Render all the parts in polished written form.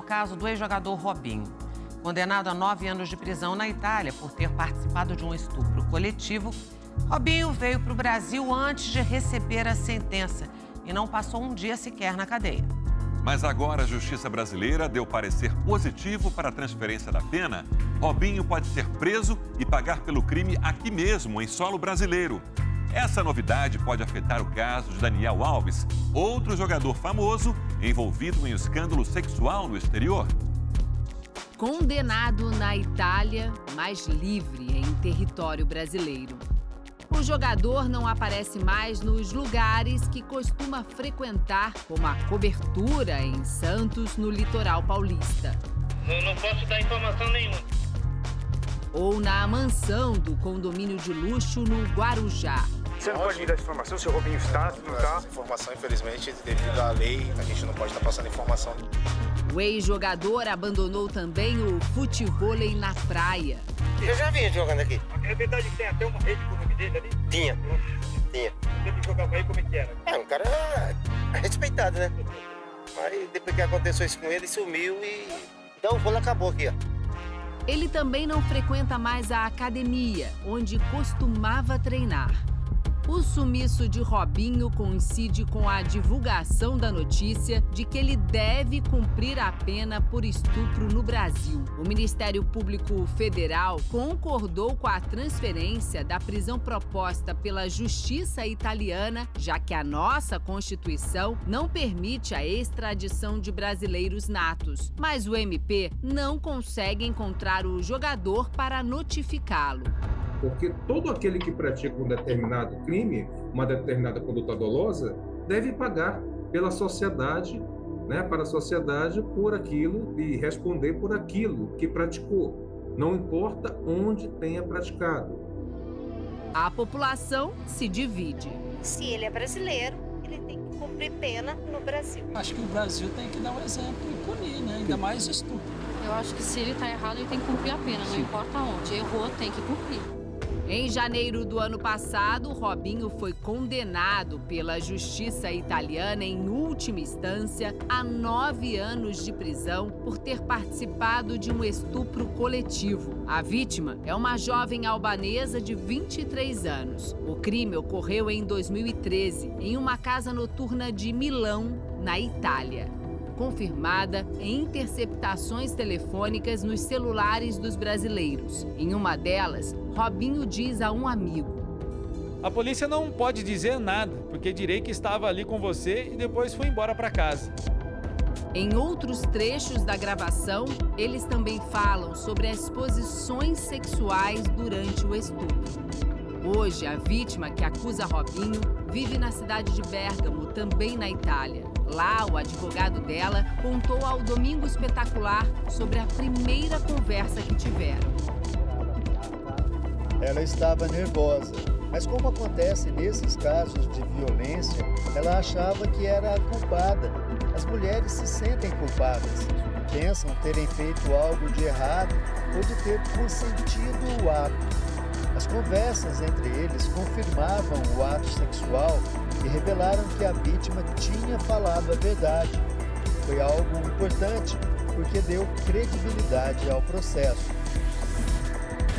no caso do ex-jogador Robinho. Condenado a 9 anos de prisão na Itália por ter participado de um estupro coletivo, Robinho veio para o Brasil antes de receber a sentença e não passou um dia sequer na cadeia. Mas agora a Justiça brasileira deu parecer positivo para a transferência da pena. Robinho pode ser preso e pagar pelo crime aqui mesmo, em solo brasileiro. Essa novidade pode afetar o caso de Daniel Alves, outro jogador famoso envolvido em um escândalo sexual no exterior. Condenado na Itália, mas livre em território brasileiro. O jogador não aparece mais nos lugares que costuma frequentar, como a cobertura em Santos, no litoral paulista. Não posso dar informação nenhuma. Ou na mansão do condomínio de luxo no Guarujá. Você não pode me dar informação se o Robinho está, se não está? Essa informação, infelizmente, devido à lei, a gente não pode estar passando informação. O ex-jogador abandonou também o futevôlei na praia. Eu já vinha jogando aqui. É verdade que tem até uma rede com o nome dele ali? Tinha. Você jogava aí, como é que era? Um cara respeitado, né? Mas depois que aconteceu isso com ele, sumiu e... Então o vôlei acabou aqui, ó. Ele também não frequenta mais a academia, onde costumava treinar. O sumiço de Robinho coincide com a divulgação da notícia de que ele deve cumprir a pena por estupro no Brasil. O Ministério Público Federal concordou com a transferência da prisão proposta pela Justiça italiana, já que a nossa Constituição não permite a extradição de brasileiros natos. Mas o MP não consegue encontrar o jogador para notificá-lo. Porque todo aquele que pratica um determinado crime, uma determinada conduta dolosa, deve pagar pela sociedade, né, para a sociedade por aquilo e responder por aquilo que praticou, não importa onde tenha praticado. A população se divide. Se ele é brasileiro, ele tem que cumprir pena no Brasil. Acho que o Brasil tem que dar um exemplo e punir, né? Ainda mais estupro. Eu acho que se ele está errado, ele tem que cumprir a pena, não importa onde. Errou, tem que cumprir. Em janeiro do ano passado, Robinho foi condenado pela justiça italiana em última instância a 9 anos de prisão por ter participado de um estupro coletivo. A vítima é uma jovem albanesa de 23 anos. O crime ocorreu em 2013, em uma casa noturna de Milão, na Itália. Confirmada em interceptações telefônicas nos celulares dos brasileiros. Em uma delas, Robinho diz a um amigo: a polícia não pode dizer nada, porque direi que estava ali com você e depois fui embora para casa. Em outros trechos da gravação, eles também falam sobre as posições sexuais durante o estupro. Hoje, a vítima que acusa Robinho vive na cidade de Bérgamo, também na Itália. Lá, o advogado dela contou ao Domingo Espetacular sobre a primeira conversa que tiveram. Ela estava nervosa, mas como acontece nesses casos de violência, ela achava que era a culpada. As mulheres se sentem culpadas, pensam terem feito algo de errado ou de ter consentido o ato. As conversas entre eles confirmavam o ato sexual e revelaram que a vítima tinha falado a verdade. Foi algo importante porque deu credibilidade ao processo.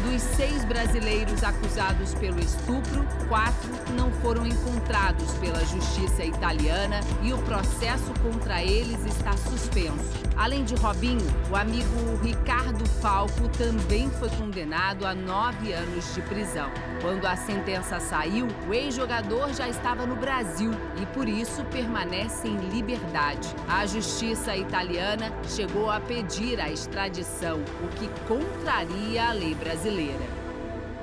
Dos 6 brasileiros acusados pelo estupro, 4 não foram encontrados pela justiça italiana e o processo contra eles está suspenso. Além de Robinho, o amigo Ricardo Falco também foi condenado a 9 anos de prisão. Quando a sentença saiu, o ex-jogador já estava no Brasil e, por isso, permanece em liberdade. A justiça italiana chegou a pedir a extradição, o que contraria a lei brasileira.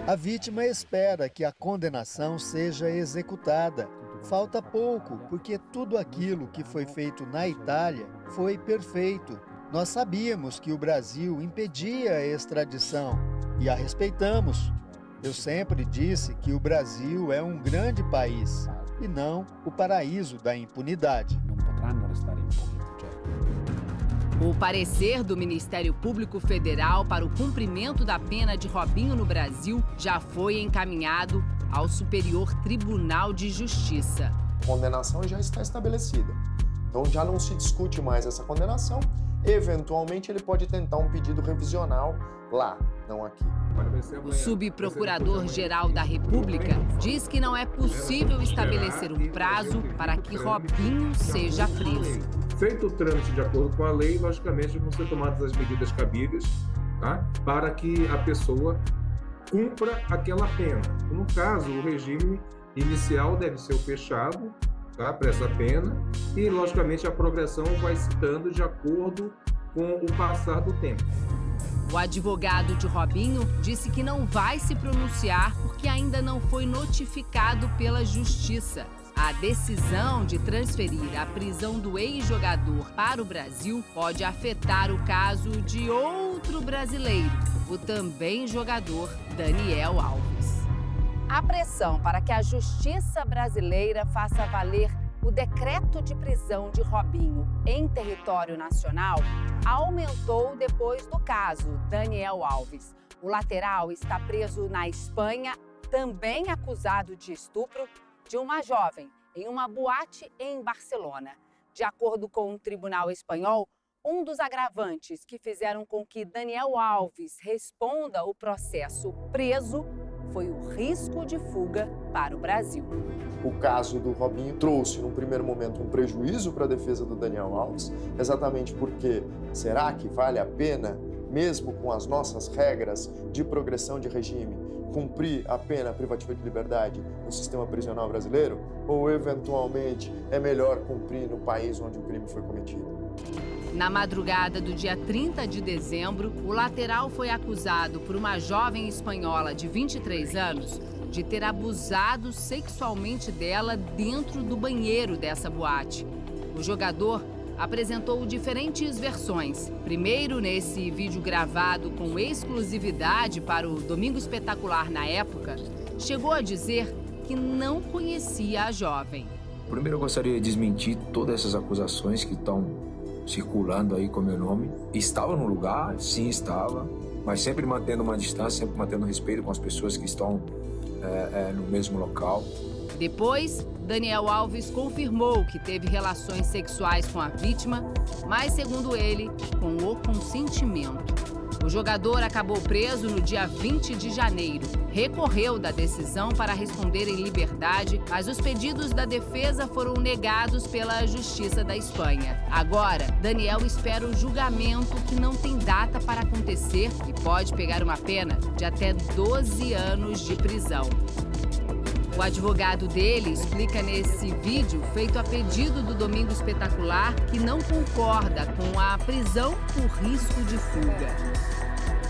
A vítima espera que a condenação seja executada. Falta pouco, porque tudo aquilo que foi feito na Itália foi perfeito. Nós sabíamos que o Brasil impedia a extradição e a respeitamos. Eu sempre disse que o Brasil é um grande país e não o paraíso da impunidade. O parecer do Ministério Público Federal para o cumprimento da pena de Robinho no Brasil já foi encaminhado ao Superior Tribunal de Justiça. A condenação já está estabelecida. Então já não se discute mais essa condenação. eventualmente ele pode tentar um pedido revisional lá, não aqui. O subprocurador-geral da República diz que não é possível estabelecer um prazo para que Robinho seja preso. Feito o trâmite de acordo com a lei, logicamente vão ser tomadas as medidas cabíveis, tá? Para que a pessoa cumpra aquela pena. No caso, o regime inicial deve ser o fechado, tá? Para essa pena, e logicamente a progressão vai se dando de acordo com o passar do tempo. O advogado de Robinho disse que não vai se pronunciar porque ainda não foi notificado pela Justiça. A decisão de transferir a prisão do ex-jogador para o Brasil pode afetar o caso de outro brasileiro, o também jogador Daniel Alves. A pressão para que a Justiça brasileira faça valer o decreto de prisão de Robinho em território nacional aumentou depois do caso Daniel Alves. O lateral está preso na Espanha, também acusado de estupro de uma jovem em uma boate em Barcelona. De acordo com o tribunal espanhol, um dos agravantes que fizeram com que Daniel Alves responda o processo preso foi o risco de fuga para o Brasil. O caso do Robinho trouxe, num primeiro momento, um prejuízo para a defesa do Daniel Alves, exatamente porque será que vale a pena, mesmo com as nossas regras de progressão de regime, cumprir a pena privativa de liberdade no sistema prisional brasileiro? Ou, eventualmente, é melhor cumprir no país onde o crime foi cometido? Na madrugada do dia 30 de dezembro, o lateral foi acusado por uma jovem espanhola de 23 anos de ter abusado sexualmente dela dentro do banheiro dessa boate. O jogador apresentou diferentes versões. Primeiro, nesse vídeo gravado com exclusividade para o Domingo Espetacular na época, chegou a dizer que não conhecia a jovem. Primeiro, eu gostaria de desmentir todas essas acusações que estão circulando aí com meu nome. Estava no lugar, sim, estava, mas sempre mantendo uma distância, sempre mantendo respeito com as pessoas que estão no mesmo local. Depois, Daniel Alves confirmou que teve relações sexuais com a vítima, mas, segundo ele, com o consentimento. O jogador acabou preso no dia 20 de janeiro. Recorreu da decisão para responder em liberdade, mas os pedidos da defesa foram negados pela Justiça da Espanha. Agora, Daniel espera o julgamento, que não tem data para acontecer e pode pegar uma pena de até 12 anos de prisão. O advogado dele explica nesse vídeo, feito a pedido do Domingo Espetacular, que não concorda com a prisão por risco de fuga.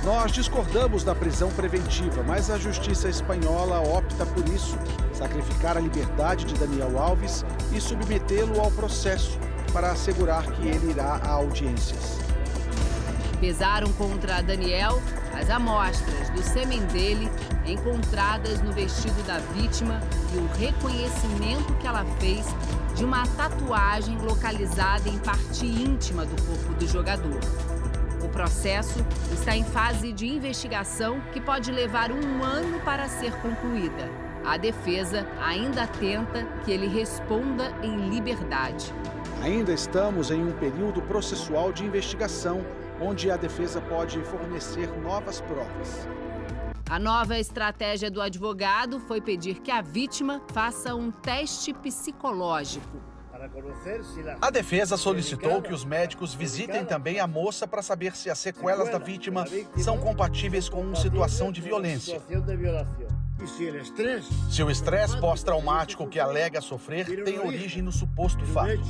Nós discordamos da prisão preventiva, mas a justiça espanhola opta por isso, sacrificar a liberdade de Daniel Alves e submetê-lo ao processo para assegurar que ele irá a audiências. Pesaram contra Daniel as amostras do sêmen dele encontradas no vestido da vítima e o reconhecimento que ela fez de uma tatuagem localizada em parte íntima do corpo do jogador. O processo está em fase de investigação que pode levar 1 ano para ser concluída. A defesa ainda tenta que ele responda em liberdade. Ainda estamos em um período processual de investigação, onde a defesa pode fornecer novas provas. A nova estratégia do advogado foi pedir que a vítima faça um teste psicológico. A defesa solicitou que os médicos visitem também a moça para saber se as sequelas da vítima são compatíveis com uma situação de violência. Se o estresse pós-traumático que alega sofrer tem origem no suposto fato.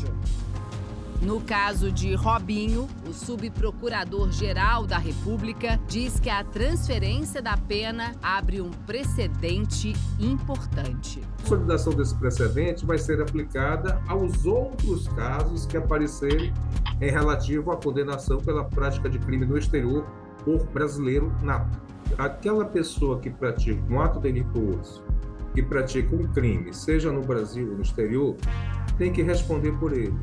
No caso de Robinho, o subprocurador-geral da República diz que a transferência da pena abre um precedente importante. A consolidação desse precedente vai ser aplicada aos outros casos que aparecerem em relativo à condenação pela prática de crime no exterior por brasileiro nato. Aquela pessoa que pratica um ato delituoso, que pratica um crime, seja no Brasil ou no exterior, tem que responder por ele.